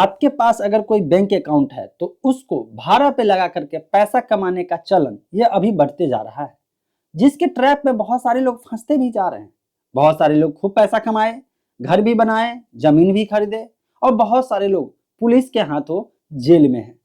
आपके पास अगर कोई बैंक अकाउंट है तो उसको भाड़ा पे लगा करके पैसा कमाने का चलन ये अभी बढ़ते जा रहा है, जिसके ट्रैप में बहुत सारे लोग फंसते भी जा रहे हैं। बहुत सारे लोग खूब पैसा कमाए, घर भी बनाए, जमीन भी खरीदे, और बहुत सारे लोग पुलिस के हाथों जेल में हैं।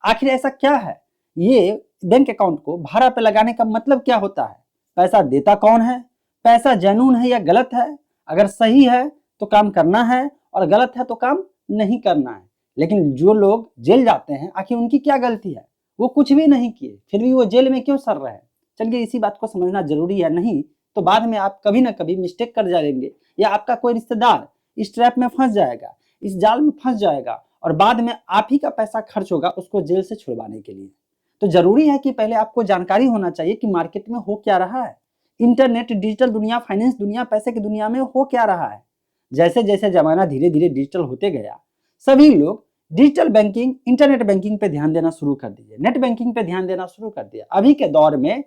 आखिर ऐसा क्या है? ये बैंक अकाउंट को भाड़ा पे लगाने का मतलब क्या होता है? पैसा देता कौन है? पैसा जेन्युइन है या गलत है? अगर सही है तो काम करना है और गलत है तो काम नहीं करना है। लेकिन जो लोग जेल जाते हैं आखिर उनकी क्या गलती है? वो कुछ भी नहीं किए, फिर भी वो जेल में क्यों सड़ रहे हैं? चलिए इसी बात को समझना जरूरी है, नहीं तो बाद में आप कभी ना कभी मिस्टेक कर जाएंगे, या आपका कोई रिश्तेदार इस ट्रैप में फंस जाएगा, इस जाल में फंस जाएगा, और बाद में आप ही का पैसा खर्च होगा उसको जेल से छुड़वाने के लिए। तो जरूरी है कि पहले आपको जानकारी होना चाहिए कि मार्केट में हो क्या रहा है, इंटरनेट, डिजिटल दुनिया, फाइनेंस दुनिया, पैसे की दुनिया में हो क्या रहा है। जैसे जैसे जमाना धीरे धीरे डिजिटल होते गया, सभी लोग डिजिटल बैंकिंग, इंटरनेट बैंकिंग पे ध्यान देना शुरू कर दिए, नेट बैंकिंग पे ध्यान देना शुरू कर दिया। अभी के दौर में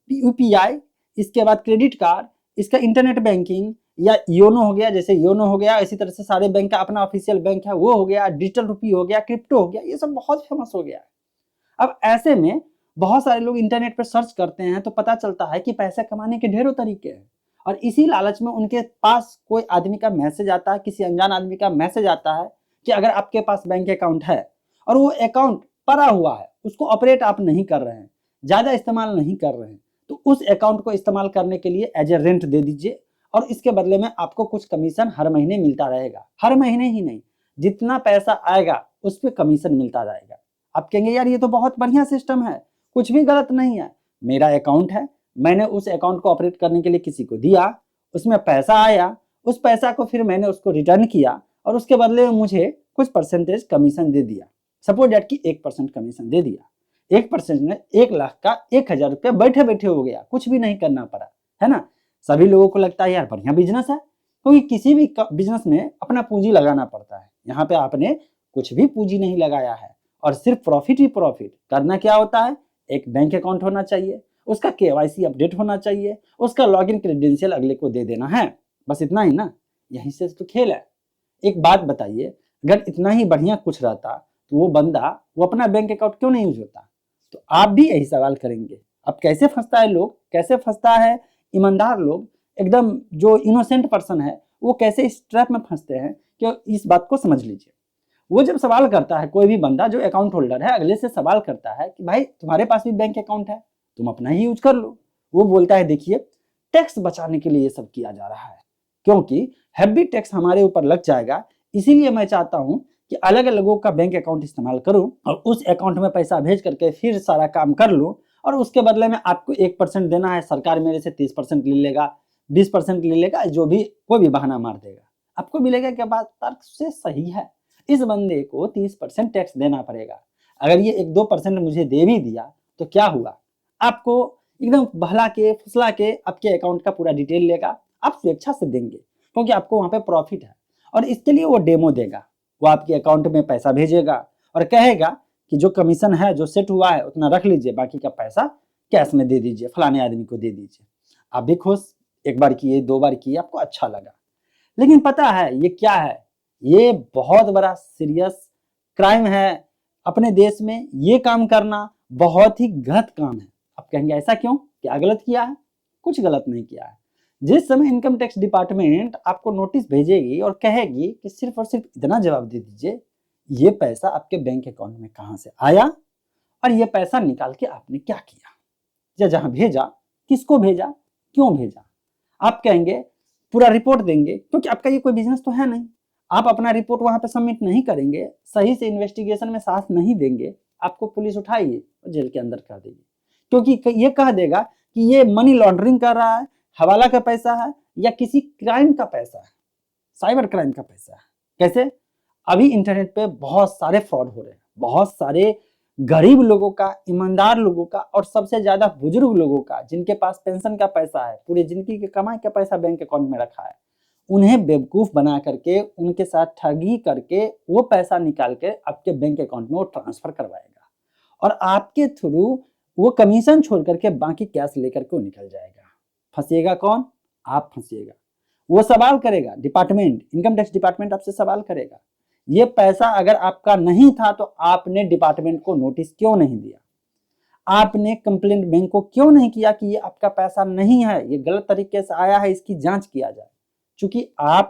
यूपीआई, इसके बाद क्रेडिट कार्ड, इसका इंटरनेट बैंकिंग, या योनो हो गया, जैसे योनो हो गया, इसी तरह से सारे बैंक का अपना ऑफिशियल बैंक है वो हो गया, डिजिटल रुपी हो गया, क्रिप्टो हो गया, ये सब बहुत फेमस हो गया है। अब ऐसे में बहुत सारे लोग इंटरनेट पर सर्च करते हैं तो पता चलता है कि पैसे कमाने के ढेरों तरीके हैं, और इसी लालच में उनके पास कोई आदमी का मैसेज आता है, किसी अनजान आदमी का मैसेज आता है कि अगर आपके पास बैंक अकाउंट है और वो अकाउंट पड़ा हुआ है, उसको ऑपरेट आप नहीं कर रहे हैं, ज्यादा इस्तेमाल नहीं कर रहे हैं, तो उस अकाउंट को इस्तेमाल करने के लिए एज ए रेंट दे दीजिए, और इसके बदले में आपको कुछ कमीशन हर महीने मिलता रहेगा। हर महीने ही नहीं, जितना पैसा आएगा उस पर कमीशन मिलता रहेगा। आप कहेंगे यार ये तो बहुत बढ़िया सिस्टम है, कुछ भी गलत नहीं है। मेरा अकाउंट है, मैंने उस अकाउंट को ऑपरेट करने के लिए किसी को दिया, उसमें पैसा आया, उस पैसा को फिर मैंने उसको रिटर्न किया, और उसके बदले में मुझे कुछ परसेंटेज कमीशन दे दिया। सपोज डेट की 1% कमीशन दे दिया। 1% में 1 लाख का 1,000 रुपया बैठे बैठे हो गया, कुछ भी नहीं करना पड़ा, है ना। सभी लोगों को लगता है यार बढ़िया बिजनेस है, क्योंकि किसी भी बिजनेस में अपना पूंजी लगाना पड़ता है। यहाँ पे आपने कुछ भी पूंजी नहीं लगाया है और सिर्फ प्रॉफिट ही प्रॉफिट। करना क्या होता है? एक बैंक अकाउंट होना चाहिए, उसका केवाईसी अपडेट होना चाहिए, उसका लॉगिन क्रेडेंशियल अगले को दे देना है, बस इतना ही ना। यहीं से तो खेल है। एक बात बताइए, अगर इतना ही बढ़िया कुछ रहता तो वो बंदा वो अपना बैंक अकाउंट क्यों नहीं यूज होता? तो आप भी यही सवाल करेंगे। अब कैसे फंसता है लोग, कैसे फंसता है ईमानदार लोग, एकदम जो इनोसेंट पर्सन है वो कैसे इस ट्रैप में फंसते हैं, कि इस बात को समझ लीजिए। वो जब सवाल करता है, कोई भी बंदा जो अकाउंट होल्डर है अगले से सवाल करता है कि भाई तुम्हारे पास भी बैंक अकाउंट है, तुम अपना ही यूज कर लो। वो बोलता है देखिए टैक्स बचाने के लिए ये सब किया जा रहा है, क्योंकि हैवी टैक्स हमारे ऊपर लग जाएगा, इसीलिए मैं चाहता हूं कि अलग अलग लोगों का बैंक अकाउंट इस्तेमाल करूं और उस अकाउंट में पैसा भेज करके फिर सारा काम कर लूं, और उसके बदले में आपको 1% देना है, सरकार मेरे से 30% ले लेगा, 20% ले लेगा, जो भी कोई भी बहाना मार देगा, आपको मिलेगा क्या? बात तर्क से सही है। इस बंदे को 30% टैक्स देना पड़ेगा। अगर ये 1-2% मुझे दे भी दिया तो क्या हुआ? आपको एकदम बहला के फुसला के आपके अकाउंट का पूरा डिटेल लेगा, आप स्वेच्छा से देंगे क्योंकि आपको वहां पे प्रॉफिट है, और इसके लिए वो डेमो देगा। वो आपके अकाउंट में पैसा भेजेगा और कहेगा कि जो कमीशन है जो सेट हुआ है उतना रख लीजिए, बाकी का पैसा कैश में दे दीजिए, फलाने आदमी को दे दीजिए। आप भी खुश, एक बार किए, 2 बार किए, आपको अच्छा लगा। लेकिन पता है ये क्या है? ये बहुत बड़ा सीरियस क्राइम है। अपने देश में ये काम करना बहुत ही गलत काम है। आप कहेंगे ऐसा क्यों, क्या गलत किया है? कुछ गलत नहीं किया है। जिस समय इनकम टैक्स डिपार्टमेंट आपको नोटिस भेजेगी और कहेगी कि सिर्फ और सिर्फ इतना जवाब दे दीजिए, ये पैसा आपके बैंक अकाउंट में कहां से आया और ये पैसा निकाल के आपने क्या किया, या जहां भेजा किसको भेजा, क्यों भेजा। आप कहेंगे पूरा रिपोर्ट देंगे, क्योंकि आपका ये कोई बिजनेस तो है नहीं। आप अपना रिपोर्ट वहां पे सबमिट नहीं करेंगे, सही से इन्वेस्टिगेशन में साथ नहीं देंगे, आपको पुलिस उठाएगी और जेल के अंदर कर देगी, क्योंकि ये कह देगा कि ये मनी लॉन्ड्रिंग कर रहा है, हवाला का पैसा है या किसी क्राइम का पैसा है, साइबर क्राइम का पैसा है। कैसे? अभी इंटरनेट पे बहुत सारे फ्रॉड हो रहे हैं, बहुत सारे गरीब लोगों का, ईमानदार लोगों का, और सबसे ज्यादा बुजुर्ग लोगों का, जिनके पास पेंशन का पैसा है, पूरी जिंदगी की कमाई का पैसा बैंक अकाउंट में रखा है, उन्हें बेवकूफ बना करके उनके साथ ठगी करके वो पैसा निकाल के आपके बैंक अकाउंट में वो ट्रांसफर करवाएगा, और आपके थ्रू वो कमीशन छोड़ करके बाकी कैश लेकर के वो निकल जाएगा। फंसिएगा कौन? आप फंसिएगा। वो सवाल करेगा, डिपार्टमेंट, इनकम टैक्स डिपार्टमेंट आपसे सवाल करेगा ये पैसा अगर आपका नहीं था तो आपने डिपार्टमेंट को नोटिस क्यों नहीं दिया? आपने कंप्लेंट बैंक को क्यों नहीं किया कि ये आपका पैसा नहीं है, ये गलत तरीके से आया है, इसकी जांच किया जाए? क्योंकि आप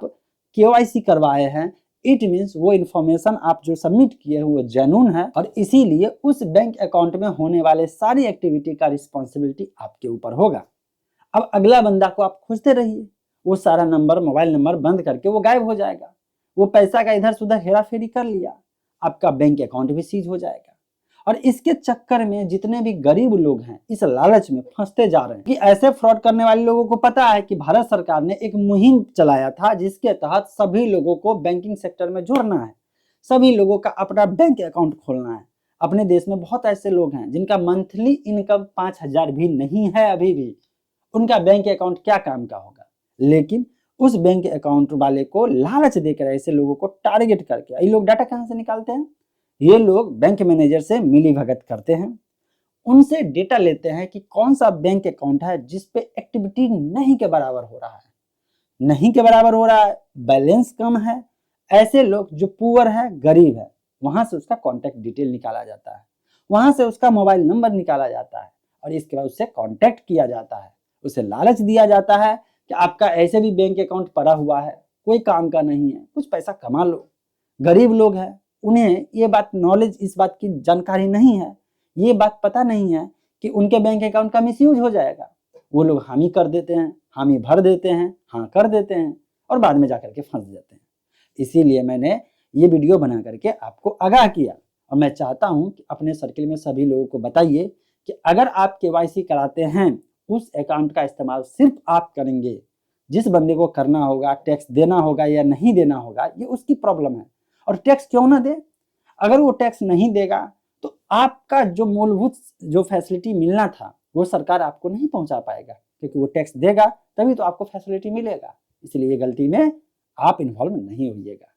केवाईसी करवाए हैं, इट मीन्स वो इन्फॉर्मेशन आप जो सबमिट किए हैं वो जेन्युइन है, और इसीलिए उस बैंक अकाउंट में होने वाले सारी एक्टिविटी का रिस्पॉन्सिबिलिटी आपके ऊपर होगा। अब अगला बंदा को आप खोजते रहिए, वो सारा नंबर, मोबाइल नंबर बंद करके वो गायब हो जाएगा। वो पैसा का इधर से उधर हेरा फेरी कर लिया, आपका बैंक अकाउंट भी सीज हो जाएगा। और इसके चक्कर में जितने भी गरीब लोग हैं इस लालच में फंसते जा रहे हैं कि ऐसे फ्रॉड करने वाले लोगों को पता है कि भारत सरकार ने एक मुहिम चलाया था जिसके तहत सभी लोगों को बैंकिंग सेक्टर में जुड़ना है, सभी लोगों का अपना बैंक अकाउंट खोलना है। अपने देश में बहुत ऐसे लोग हैं जिनका मंथली इनकम 5,000 भी नहीं है अभी भी, उनका बैंक अकाउंट क्या काम का होगा? लेकिन उस बैंक अकाउंट वाले को लालच देकर ऐसे लोगों को टारगेट करके ये लोग डाटा कहां से निकालते हैं? ये लोग बैंक मैनेजर से मिली भगत करते हैं, उनसे डेटा लेते हैं कि कौन सा बैंक अकाउंट है जिस पे एक्टिविटी नहीं के बराबर हो रहा है, नहीं के बराबर हो रहा है, बैलेंस कम है। ऐसे लोग जो पुअर है, गरीब है, वहां से उसका कॉन्टैक्ट डिटेल निकाला जाता है, वहां से उसका मोबाइल नंबर निकाला जाता है और इसके बाद उससे कॉन्टैक्ट किया जाता है। उसे लालच दिया जाता है कि आपका ऐसे भी बैंक अकाउंट पड़ा हुआ है, कोई काम का नहीं है, कुछ पैसा कमा लो। गरीब लोग हैं, उन्हें ये बात नॉलेज, इस बात की जानकारी नहीं है, ये बात पता नहीं है कि उनके बैंक अकाउंट का मिसयूज हो जाएगा। वो लोग हामी कर देते हैं, हामी भर देते हैं, हाँ कर देते हैं और बाद में जाकर के फंस जाते हैं। इसीलिए मैंने ये वीडियो बना करके आपको आगाह किया और मैं चाहता हूं कि अपने सर्किल में सभी लोगों को बताइए कि अगर आप केवाईसी कराते हैं, उस अकाउंट का इस्तेमाल सिर्फ आप करेंगे। जिस बंदे को करना होगा, टैक्स देना होगा या नहीं देना होगा, ये उसकी प्रॉब्लम है। और टैक्स क्यों ना दे? अगर वो टैक्स नहीं देगा तो आपका जो मूलभूत जो फैसिलिटी मिलना था वो सरकार आपको नहीं पहुंचा पाएगा, क्योंकि वो टैक्स देगा तभी तो आपको फैसिलिटी मिलेगा। इसलिए ये गलती में आप इन्वॉल्व नहीं होइएगा।